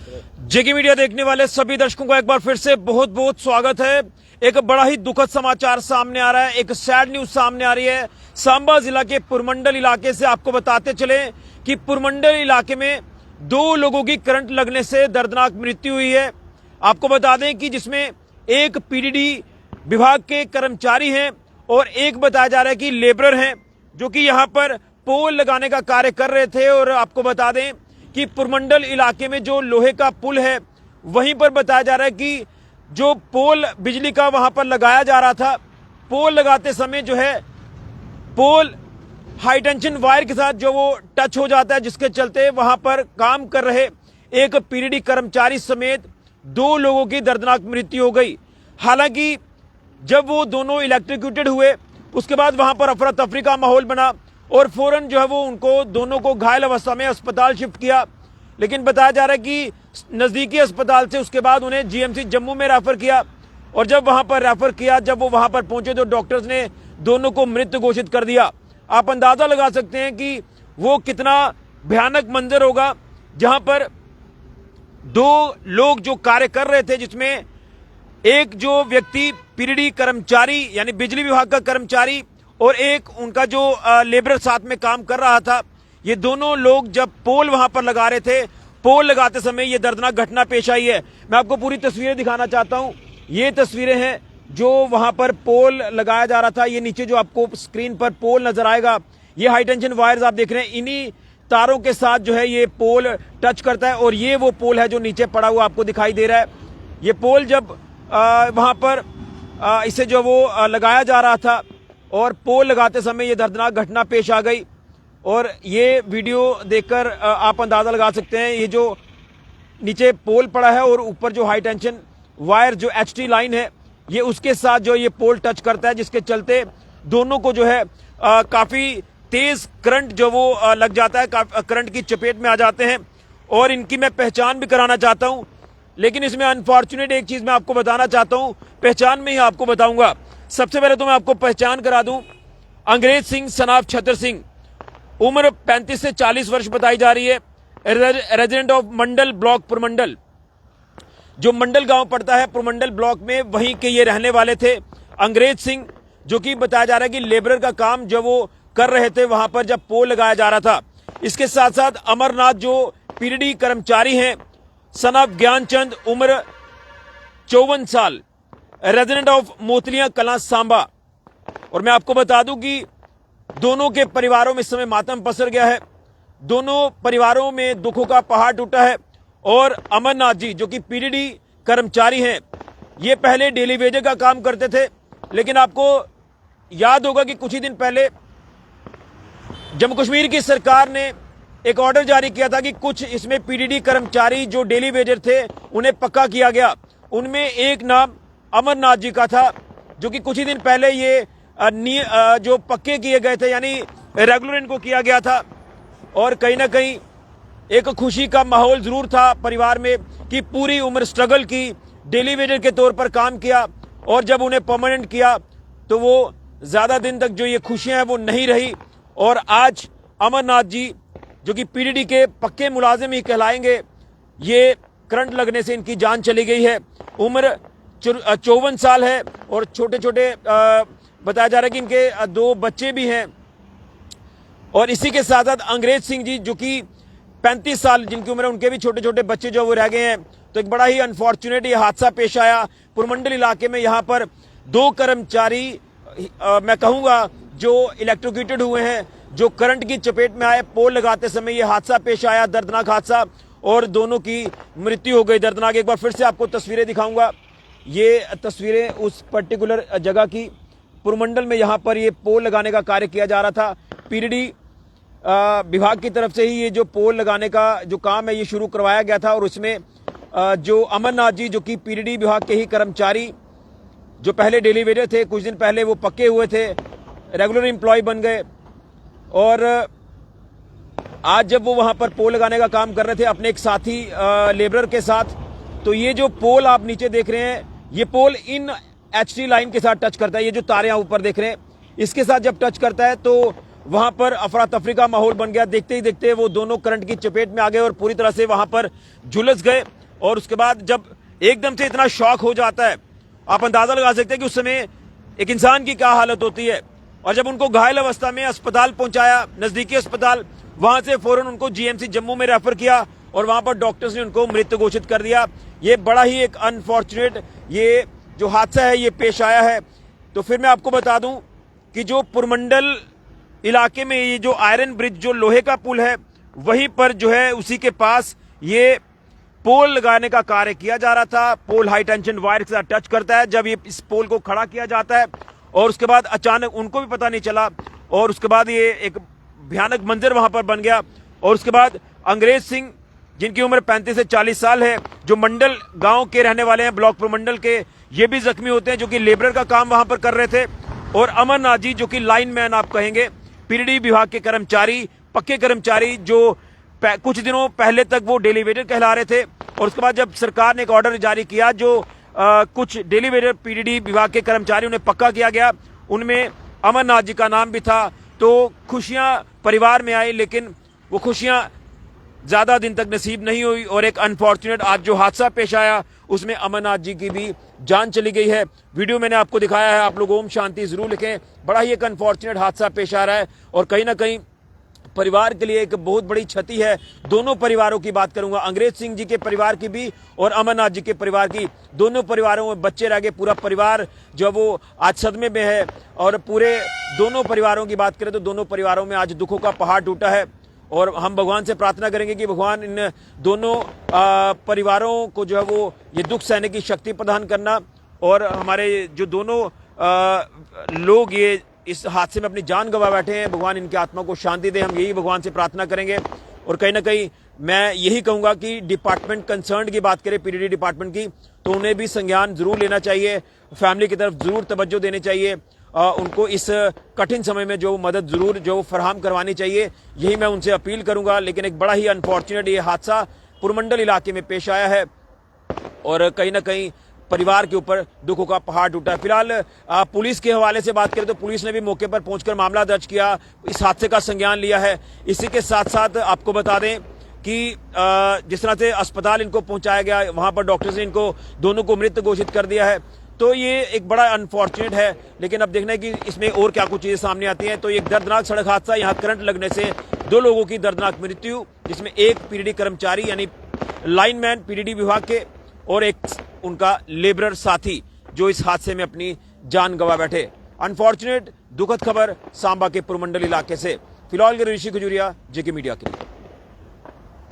जेके media देखने वाले सभी दर्शकों को एक बार फिर से बहुत बहुत स्वागत है। एक बड़ा ही दुखद समाचार सामने आ रहा है, एक सैड न्यूज सामने आ रही है। सांबा जिला के पुरमंडल इलाके से आपको बताते चले कि पुरमंडल इलाके में 2 लोगों की करंट लगने से दर्दनाक मृत्यु हुई है। आपको बता दें कि जिसमें एक पीडीडी विभाग के कर्मचारी हैं और एक बताया जा रहा है कि लेबरर हैं, जो कि यहां पर पोल लगाने का कार्य कर रहे थे। और आपको बता दें कि पुरमंडल इलाके में जो लोहे का पुल है, वहीं पर बताया जा रहा है कि जो पोल बिजली का वहां पर लगाया जा रहा था, पोल लगाते समय जो है पोल हाई टेंशन वायर के साथ जो वो टच हो जाता है, जिसके चलते वहां पर काम कर रहे एक पीडीडी कर्मचारी समेत 2 लोगों की दर्दनाक मृत्यु हो गई। हालांकि जब वो दोनों इलेक्ट्रोक्यूटेड हुए, उसके बाद वहां पर अफरा तफरी का माहौल बना और फौरन जो है वो उनको दोनों को घायल अवस्था में अस्पताल शिफ्ट किया। लेकिन बताया जा रहा है कि नजदीकी अस्पताल से उसके बाद उन्हें जीएमसी जम्मू में रेफर किया। और जब वहां पर रेफर किया, जब वो वहां पर पहुंचे तो डॉक्टर्स ने दोनों को मृत घोषित कर दिया। आप अंदाजा लगा सकते हैं कि वो कितना भयानक मंजर होगा, जहां पर 2 लोग जो कार्य कर रहे थे, जिसमें एक जो व्यक्ति पीडीडी कर्मचारी यानी बिजली विभाग का कर्मचारी और एक उनका जो लेबर साथ में काम कर रहा था, ये दोनों लोग जब पोल वहां पर लगा रहे थे, पोल लगाते समय ये दर्दनाक घटना पेश आई है। मैं आपको पूरी तस्वीरें दिखाना चाहता हूं। ये तस्वीरें हैं जो वहां पर पोल लगाया जा रहा था। ये नीचे जो आपको स्क्रीन पर पोल नजर आएगा, ये हाई टेंशन वायर्स आप देख रहे हैं, इन्हीं तारों के साथ जो है ये पोल टच करता है। और ये वो पोल है जो नीचे पड़ा हुआ आपको दिखाई दे रहा है। ये पोल जब वहां पर इसे जो वो लगाया जा रहा था और पोल लगाते समय ये दर्दनाक घटना पेश आ गई। और ये वीडियो देखकर आप अंदाजा लगा सकते हैं, ये जो नीचे पोल पड़ा है और ऊपर जो हाई टेंशन वायर जो एचटी लाइन है, ये उसके साथ जो ये पोल टच करता है, जिसके चलते दोनों को जो है काफी तेज करंट जो वो लग जाता है, करंट की चपेट में आ जाते हैं। और इनकी मैं पहचान भी कराना चाहता हूं, लेकिन इसमें अनफॉर्चुनेट एक चीज मैं आपको बताना चाहता हूं, पहचान में ही आपको बताऊंगा। सबसे पहले तो मैं आपको पहचान करा दूं, अंग्रेज सिंह सनाफ छतर सिंह, उम्र 35 से 40 वर्ष बताई जा रही है, resident of Mandal block Purmandal, जो मंडल गांव पड़ता है पुरमंडल ब्लॉक में, वहीं के ये रहने वाले थे अंग्रेज सिंह, जो कि बताया जा रहा है कि लेबरर का काम जब वो कर रहे थे वहां पर जब पोल लगाया जा रहा था। इसके साथ साथ अमरनाथ जो पीडीडी कर्मचारी हैं, सन ऑफ ज्ञानचंद, उम्र 54 साल, रेजिडेंट ऑफ मोतलियां कलां सांबा। और मैं आपको बता दूं कि दोनों के परिवारों में इस समय मातम पसर गया है, दोनों परिवारों में दुखों का पहाड़ टूटा है। और अमरनाथ जी जो कि पीडीडी कर्मचारी हैं, ये पहले डेली वेजर का काम करते थे, लेकिन आपको याद होगा कि कुछ ही दिन पहले जम्मू कश्मीर की सरकार ने एक ऑर्डर जारी किया था कि कुछ इसमें पीडीडी कर्मचारी जो डेली वेजर थे उन्हें पक्का किया गया। उनमें एक नाम अमरनाथ जी का था, जो कि कुछ ही दिन पहले ये जो पक्के किए गए थे, यानी रेगुलर इनको किया गया था। और कहीं ना कहीं एक खुशी का माहौल जरूर था परिवार में कि पूरी उम्र स्ट्रगल की, डेली वेजर के तौर पर काम किया, और जब उन्हें परमानेंट किया तो वो ज्यादा दिन तक जो ये खुशियां हैं वो नहीं रही। और आज अमरनाथ जी जो कि पीडीडी के पक्के मुलाजिम ही कहलाएंगे, ये करंट लगने से इनकी जान चली गई है। उम्र 54 साल है और छोटे छोटे बताया जा रहा है कि इनके 2 बच्चे भी हैं। और इसी के साथ साथ अंग्रेज सिंह जी जो कि 35 साल जिनकी उम्र है, उनके भी छोटे छोटे बच्चे जो वो रह गए हैं। तो एक बड़ा ही अनफॉर्चुनेट ये हादसा पेश आया पुरमंडल इलाके में। यहाँ पर 2 कर्मचारी मैं कहूंगा जो इलेक्ट्रोक्यूटेड हुए हैं, जो करंट की चपेट में आए पोल लगाते समय ये हादसा पेश आया, दर्दनाक हादसा, और दोनों की मृत्यु हो गई दर्दनाक। एक बार फिर से आपको तस्वीरें दिखाऊंगा, ये तस्वीरें उस पर्टिकुलर जगह की, पुरमंडल में यहाँ पर ये पोल लगाने का कार्य किया जा रहा था। पीडीडी विभाग की तरफ से ही ये जो पोल लगाने का जो काम है ये शुरू करवाया गया था। और उसमें जो अमरनाथ जी जो कि पीडीडी विभाग के ही कर्मचारी, जो पहले डेली वेजर थे, कुछ दिन पहले वो पक्के हुए थे, रेगुलर एम्प्लॉय बन गए। और आज जब वो वहां पर पोल लगाने का काम कर रहे थे अपने एक साथी लेबरर के साथ, तो ये जो पोल आप नीचे देख रहे हैं, ये पोल इन एचटी लाइन के साथ टच करता है। ये जो तारे यहाँ ऊपर देख रहे हैं, इसके साथ जब टच करता है तो वहां पर अफरा तफरी का माहौल बन गया। देखते ही देखते वो दोनों करंट की चपेट में आ गए और पूरी तरह से वहां पर झुलस गए। और उसके बाद जब एकदम से इतना शॉक हो जाता है, आप अंदाजा लगा सकते हैं कि उस समय एक इंसान की क्या हालत होती है। और जब उनको घायल अवस्था में अस्पताल पहुंचाया, नजदीकी अस्पताल, वहां से फौरन उनको जीएमसी जम्मू में रेफर किया और वहां पर डॉक्टर्स ने उनको मृत घोषित कर दिया। ये बड़ा ही एक अनफॉर्चुनेट ये जो हादसा है ये पेश आया है। तो फिर मैं आपको बता दूं कि जो पुरमंडल इलाके में ये जो आयरन ब्रिज, जो लोहे का पुल है, वहीं पर जो है उसी के पास ये पोल लगाने का कार्य किया जा रहा था। पोल हाई टेंशन वायर के साथ टच करता है। जब ये इस पोल को खड़ा किया जाता है और उसके बाद अचानक उनको भी पता नहीं चला और उसके बाद ये एक भयानक मंजर वहां पर बन गया। और उसके बाद अंग्रेज सिंह, जिनकी उम्र 35 से 40 साल है, जो मंडल गांव के रहने वाले हैं, ब्लॉक पुरमंडल के, ये भी जख्मी होते हैं, जो कि लेबर का काम वहां पर कर रहे थे। और अमरनाथ जी, जो कि लाइनमैन आप कहेंगे, पीडीडी विभाग के कर्मचारी, पक्के कर्मचारी, जो कुछ दिनों पहले तक वो डेली वेजर कहला रहे थे। और उसके बाद जब सरकार ने एक ऑर्डर जारी किया, जो कुछ डेली वेजर पीडीडी विभाग के कर्मचारी उन्हें पक्का किया गया, उनमें अमरनाथ जी का नाम भी था। तो खुशियां परिवार में आई, लेकिन वो खुशियां ज्यादा दिन तक नसीब नहीं हुई और एक अनफॉर्चुनेट आज जो हादसा पेश आया उसमें अमरनाथ जी की भी जान चली गई है। वीडियो मैंने आपको दिखाया है, आप लोग ओम शांति जरूर लिखें। बड़ा ही एक अनफॉर्चुनेट हादसा पेश आ रहा है और कहीं ना कहीं परिवार के लिए एक बहुत बड़ी क्षति है। दोनों परिवारों की बात करूंगा, अंग्रेज सिंह जी के परिवार की भी और अमरनाथ जी के परिवार की। दोनों परिवारों में बच्चे रह गए, पूरा परिवार जो वो आज सदमे में है। और पूरे दोनों परिवारों की बात करें तो दोनों परिवारों में आज दुखों का पहाड़ टूटा है और हम भगवान से प्रार्थना करेंगे कि भगवान इन दोनों परिवारों को जो है वो ये दुख सहने की शक्ति प्रदान करना और हमारे जो दोनों लोग ये इस हादसे में अपनी जान गंवा बैठे हैं, भगवान इनकी आत्मा को शांति दे। हम यही भगवान से प्रार्थना करेंगे। और कहीं ना कहीं मैं यही कहूंगा कि डिपार्टमेंट कंसर्न की बात करें, पीडीडी डिपार्टमेंट की, तो उन्हें भी संज्ञान जरूर लेना चाहिए, फैमिली की तरफ जरूर तवज्जो देनी चाहिए, उनको इस कठिन समय में जो मदद जरूर जो फराहम करवानी चाहिए, यही मैं उनसे अपील करूंगा। लेकिन एक बड़ा ही अनफॉर्चुनेट ये हादसा पुरमंडल इलाके में पेश आया है और कहीं ना कहीं परिवार के ऊपर दुखों का पहाड़ टूटा है। फिलहाल पुलिस के हवाले से बात करें तो पुलिस ने भी मौके पर पहुंचकर मामला दर्ज किया, इस हादसे का संज्ञान लिया है। इसी के साथ साथ आपको बता दें कि जिस तरह से अस्पताल इनको पहुंचाया गया, वहां पर डॉक्टर्स ने इनको दोनों को मृत घोषित कर दिया है। तो ये एक बड़ा अनफॉर्चुनेट है, लेकिन अब देखना है कि इसमें और क्या कुछ चीजें सामने आती हैं। तो एक दर्दनाक सड़क हादसा, यहाँ करंट लगने से 2 लोगों की दर्दनाक मृत्यु, जिसमें एक पीडीडी कर्मचारी यानी लाइनमैन पीडीडी विभाग के और एक उनका लेबरर साथी जो इस हादसे में अपनी जान गंवा बैठे। अनफॉर्चुनेट दुखद खबर सांबा के पुरमंडल इलाके से। फिलहाल ऋषि खजूरिया, जेके मीडिया के लिए।